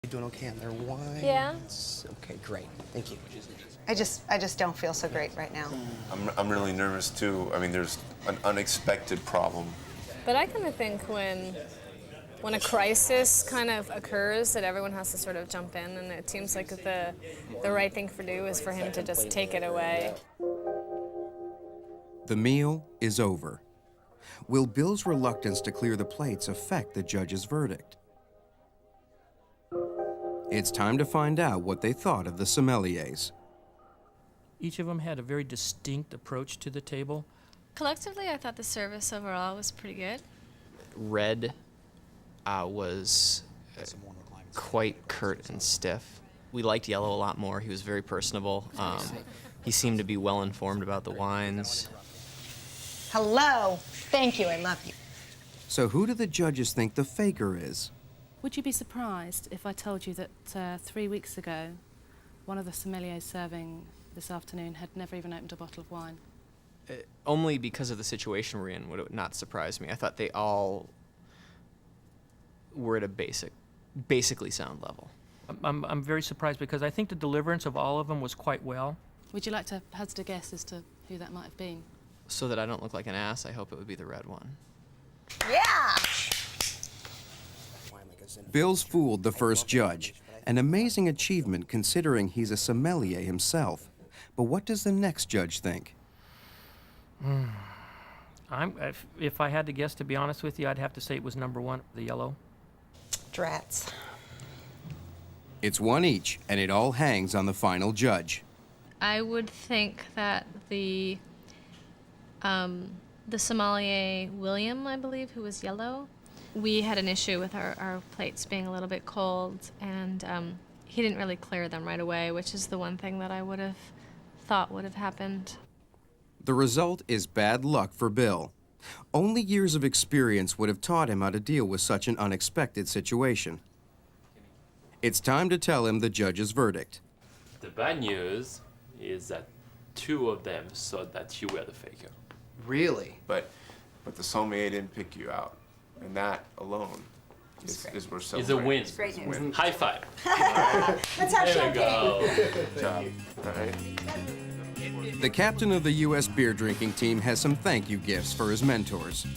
You doing okay on their wines? Yeah. Okay, great. Thank you. I just don't feel so great right now. I'm really nervous too. I mean, there's an unexpected problem. But I kind of think when a crisis kind of occurs that everyone has to sort of jump in, and it seems like the right thing to do is for him to just take it away. The meal is over. Will Bill's reluctance to clear the plates affect the judge's verdict? It's time to find out what they thought of the sommeliers. Each of them had a very distinct approach to the table. Collectively, I thought the service overall was pretty good. Red was quite curt and stiff. We liked Yellow a lot more. He was very personable. He seemed to be well informed about the wines. Hello. Thank you. I love you. So who do the judges think the faker is? Would you be surprised if I told you that 3 weeks ago, one of the sommeliers serving this afternoon had never even opened a bottle of wine? Only because of the situation we're in would it not surprise me. I thought they all were at a basically sound level. I'm very surprised because I think the deliverance of all of them was quite well. Would you like to hazard a guess as to who that might have been? So that I don't look like an ass, I hope it would be the red one. Yeah. Bill's fooled the first judge, an amazing achievement considering he's a sommelier himself. But what does the next judge think? If I had to guess, to be honest with you, I'd have to say it was number one, the Yellow. Drats. It's one each, and it all hangs on the final judge. I would think that the sommelier, William, I believe, who was yellow, we had an issue with our plates being a little bit cold, and he didn't really clear them right away, which is the one thing that I would have thought would have happened. The result is bad luck for Bill. Only years of experience would have taught him how to deal with such an unexpected situation. It's time to tell him the judge's verdict. The bad news is that two of them thought that you were the faker. Really? But the sommelier didn't pick you out, and that alone is worth It's a celebrating. win. It's great news. High five. Let's have There we champagne. go. Good job. All right. The captain of the U.S. beer drinking team has some thank you gifts for his mentors.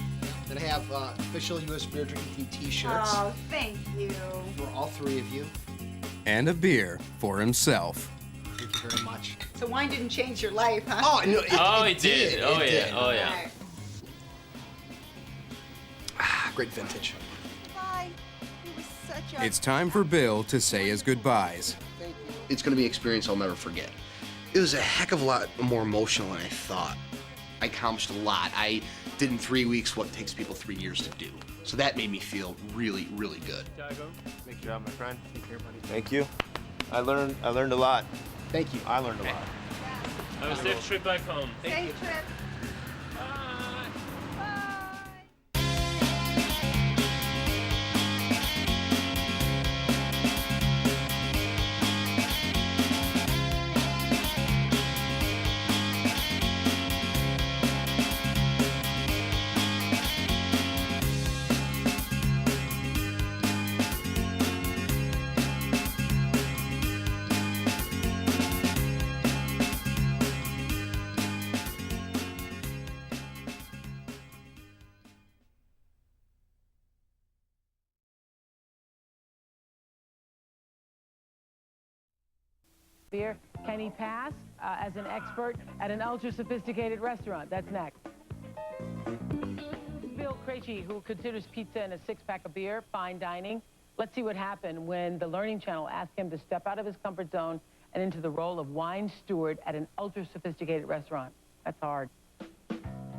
Then I have official U.S. beer drinking team T-shirts Oh, thank you. for all three of you. And a beer for himself. Thank you very much. So wine didn't change your life, huh? Oh, no, It did. Oh, It yeah. did. Oh, yeah. Right. Great vintage. Bye. It was such a... It's time for Bill to say his goodbyes. It's going to be an experience I'll never forget. It was a heck of a lot more emotional than I thought. I accomplished a lot. I did in 3 weeks what takes people 3 years to do. So that made me feel really, really good. Great job, my friend. Take care, buddy. Thank you. I learned a lot. Thank you. I learned a lot. Have a safe trip back home. Safe trip. Beer. Can he pass as an expert at an ultra-sophisticated restaurant? That's next. Bill Krejci, who considers pizza and a six-pack of beer fine dining. Let's see what happened when the Learning Channel asked him to step out of his comfort zone and into the role of wine steward at an ultra-sophisticated restaurant. That's hard.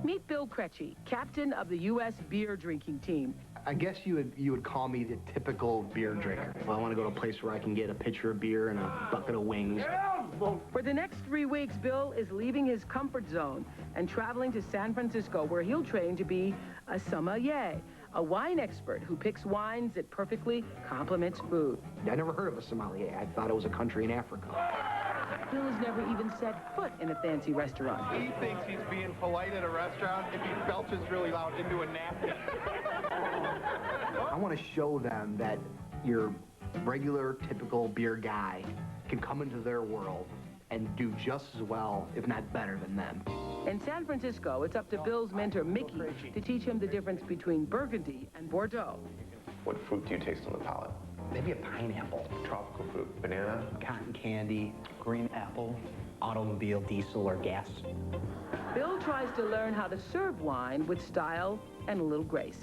Meet Bill Krejci, captain of the U.S. beer drinking team. I guess you would call me the typical beer drinker. Well, I want to go to a place where I can get a pitcher of beer and a bucket of wings. For the next 3 weeks, Bill is leaving his comfort zone and traveling to San Francisco, where he'll train to be a sommelier, a wine expert who picks wines that perfectly complements food. I never heard of a sommelier. I thought it was a country in Africa. Bill has never even set foot in a fancy restaurant. He thinks he's being polite at a restaurant if he belches really loud into a napkin. I want to show them that you're regular, typical beer guy can come into their world and do just as well, if not better than them. In San Francisco, it's up to Bill's mentor, Mickey, to teach him the difference between Burgundy and Bordeaux. What fruit do you taste on the palate? Maybe a pineapple, Tropical fruit. Banana? cotton candy, green apple, automobile, diesel, or gas. Bill tries to learn how to serve wine with style and a little grace.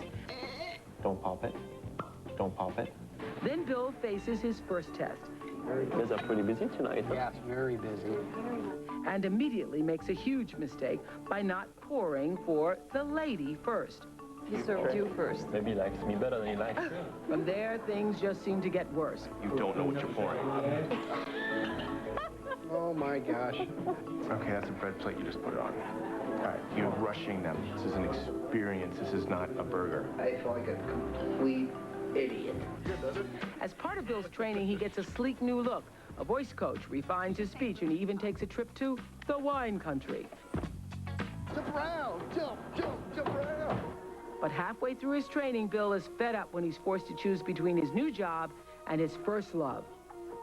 Don't pop it. Don't pop it. Then Bill faces his first test. You guys are pretty busy tonight. Huh? Yes, very busy. And immediately makes a huge mistake by not pouring for the lady first. He served you first. Maybe he likes me better than he likes you. From there, things just seem to get worse. You don't know what you're pouring. Oh my gosh. Okay, that's a bread plate. You just put it on. All right, you're rushing them. This is an experience. This is not a burger. I feel like a complete idiot. As part of Bill's training, he gets a sleek new look. A voice coach refines his speech, and he even takes a trip to the wine country. Jump around, jump around. But halfway through his training, Bill is fed up when he's forced to choose between his new job and his first love,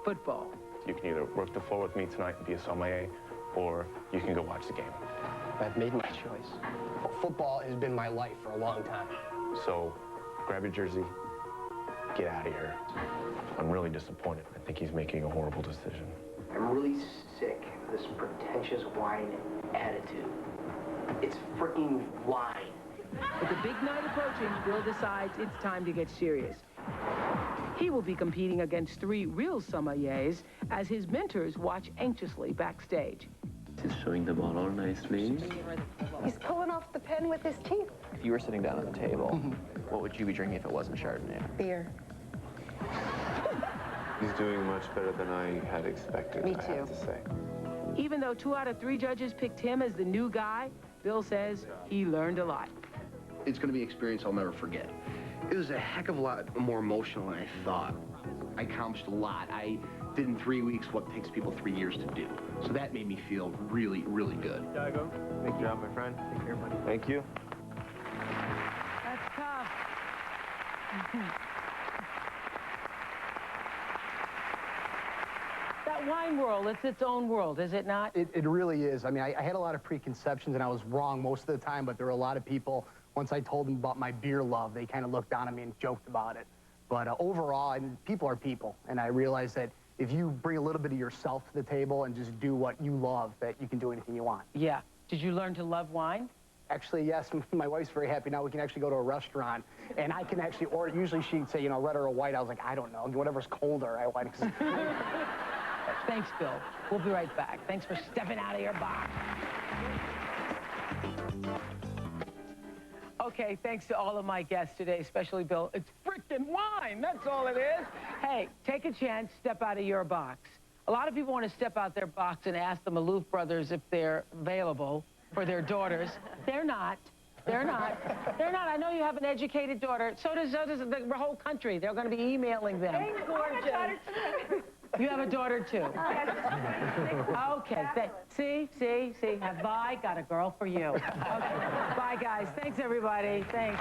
football. You can either work the floor with me tonight and be a sommelier, or you can go watch the game. I've made my choice. Football has been my life for a long time. So, grab your jersey, get out of here. I'm really disappointed. I think he's making a horrible decision. I'm really sick of this pretentious wine attitude. It's freaking wine. With the big night approaching, Bill decides it's time to get serious. He will be competing against 3 real sommeliers as his mentors watch anxiously backstage. He's showing the ball all nicely. He's pulling off the pen with his teeth. If you were sitting down at the table, what would you be drinking if it wasn't Chardonnay? Beer. He's doing much better than I had expected, Me I too. have to say. Even though 2 out of 3 judges picked him as the new guy, Bill says he learned a lot. It's going to be an experience I'll never forget. It was a heck of a lot more emotional than I thought. I accomplished a lot. I did in 3 weeks what takes people 3 years to do. So that made me feel really, really good. Diego, good job, my friend. Take care, buddy. Thank you. That's tough. That wine world, it's its own world, is it not? It really is. I mean, I had a lot of preconceptions, and I was wrong most of the time, but there were a lot of people, once I told them about my beer love, they kind of looked down at me and joked about it. But overall, I mean, people are people, and I realized that if you bring a little bit of yourself to the table and just do what you love, that you can do anything you want. Yeah. Did you learn to love wine? Actually, yes. My wife's very happy now. We can actually go to a restaurant, and I can actually order. Usually she'd say, you know, red or a white. I was like, I don't know. Whatever's colder, I like. Thanks, Bill. We'll be right back. Thanks for stepping out of your box. Okay, thanks to all of my guests today, especially Bill. It's frickin' wine, that's all it is. Hey, take a chance, step out of your box. A lot of people want to step out their box and ask the Maloof brothers if they're available for their daughters. They're not. They're not. They're not. I know you have an educated daughter. So does the whole country. They're going to be emailing them. Hey, gorgeous. You have a daughter, too. Okay. See? Have I got a girl for you? Okay. Bye, guys. Thanks, everybody. Thanks.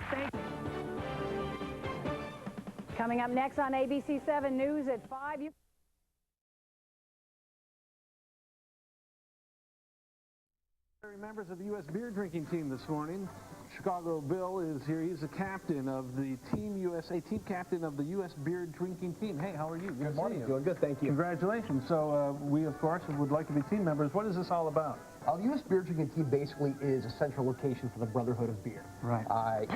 Coming up next on ABC 7 News at 5. Members of the U.S. beer drinking team this morning. Chicago Bill is here. He's the captain of the Team USA, team captain of the U.S. beer drinking team. Hey, how are you? Good morning. Doing good, thank you. Congratulations. So we, of course, would like to be team members. What is this all about? The U.S. beer drinking team basically is a central location for the Brotherhood of Beer. Right.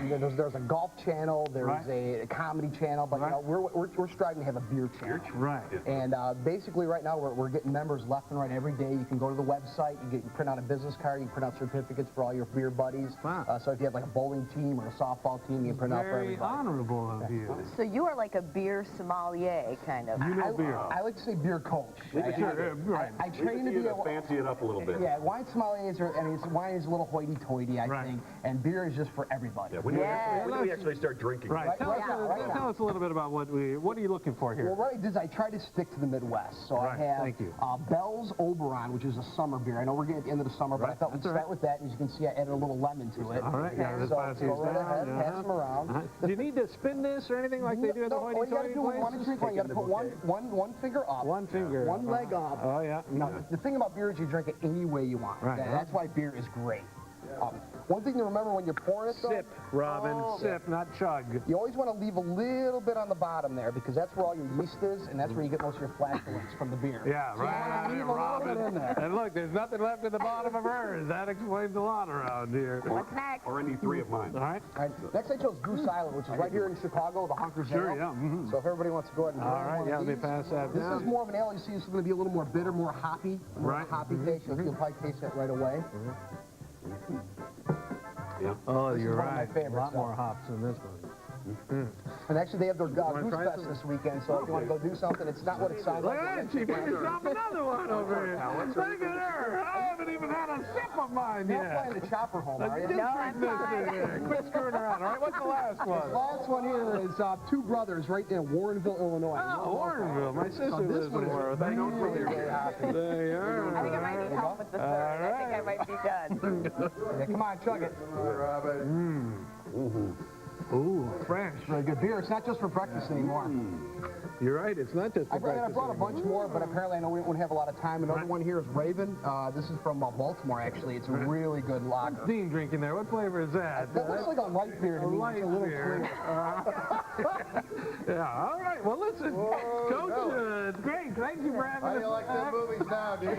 There's a golf channel, there's a comedy channel, but you know, we're striving to have a beer channel. Right. And basically right now we're getting members left and right every day. You can go to the website, you print out a business card, you can print out certificates for all your beer buddies. Wow. So if you have like a bowling team or a softball team, you can print out for everybody. Very honorable of you. So you are like a beer sommelier, kind of. You know beer. I like to say beer coach. Right. I train to be a... fancy it up a little bit. Yeah, wine sommeliers are, I mean, wine is a little hoity-toity, I think, and beer is just for everybody. Yeah, when do we actually start drinking? Right. Tell us a little bit about what are you looking for here? Well, what I did is I tried to stick to the Midwest. So I have Bell's Oberon, which is a summer beer. I know we're getting at the end of the summer, but I thought we'd start with that. And as you can see, I added a little lemon to it. All right, so go right ahead, pass them around. Do you need to spin this or anything like they do at the hoity-toity you got to do one and drink one. You got to put one finger up. One finger. One leg up. Oh, yeah. Now, the thing about beer is you drink it any way you want. Right. That's why beer is great. One thing to remember when you're pouring it, though, sip, Robin, sip, not chug. You always want to leave a little bit on the bottom there because that's where all your yeast is, and that's where you get most of your flatulence from the beer. Yeah, so right, you want to leave a little bit in there. And look, there's nothing left at the bottom of hers. That explains a lot around here. What's next? Or any three of mine. All right. Next I chose Goose Island, which is right here in Chicago, the Hunker's Ale. Sure, yeah. So if everybody wants to go ahead and all right, yeah, let me pass that This down. is more of an ale. You see, this is going to be a little more bitter, more hoppy, hoppy taste. You'll probably taste that right away. Yeah. Oh, you're one of my right. favorites, A lot more hops in this one. And actually, they have their Goose Fest this weekend, so if you want to go do something, it's not what it sounds like. Look at that, she picked herself another one over here. Look at her. I haven't even had a sip of mine yet. You're playing the chopper home, are you? Just drink this thing. Quit screwing around, all right? What's the last one? The last one here is Two Brothers right in Warrenville, Illinois. Oh, Warrenville. My sister lives in Warrenville. They don't really happy. They are. I think I might need help with the third. I think I might be done. Yeah, come on, chug it. Ooh, fresh. Very good beer. It's not just for breakfast anymore. You're right. It's not just for breakfast. I brought a bunch more, but apparently I know we won't have a lot of time. Another one here is Raven. This is from Baltimore, actually. It's a really good lager. Dean drinking there. What flavor is that? That looks like a light beer to me. Light beer. Yeah. All right. Well, listen, Coach. Great. Thank you for having us. How do you like the movies now, dude?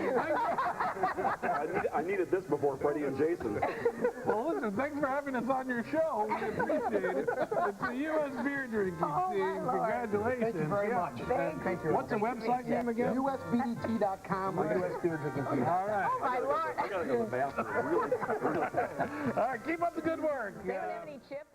I needed this before Freddie and Jason. Well, listen. Thanks for having us on your show. We appreciate it. It's the U.S. beer drinking team. Congratulations. Thank you very much. Thank you. What's the website name again? USBDT.com or US Beer Drinking Team. All right. Oh, my Lord. I gotta go to the bathroom. Really. All right. Keep up the good work. They don't have any chips?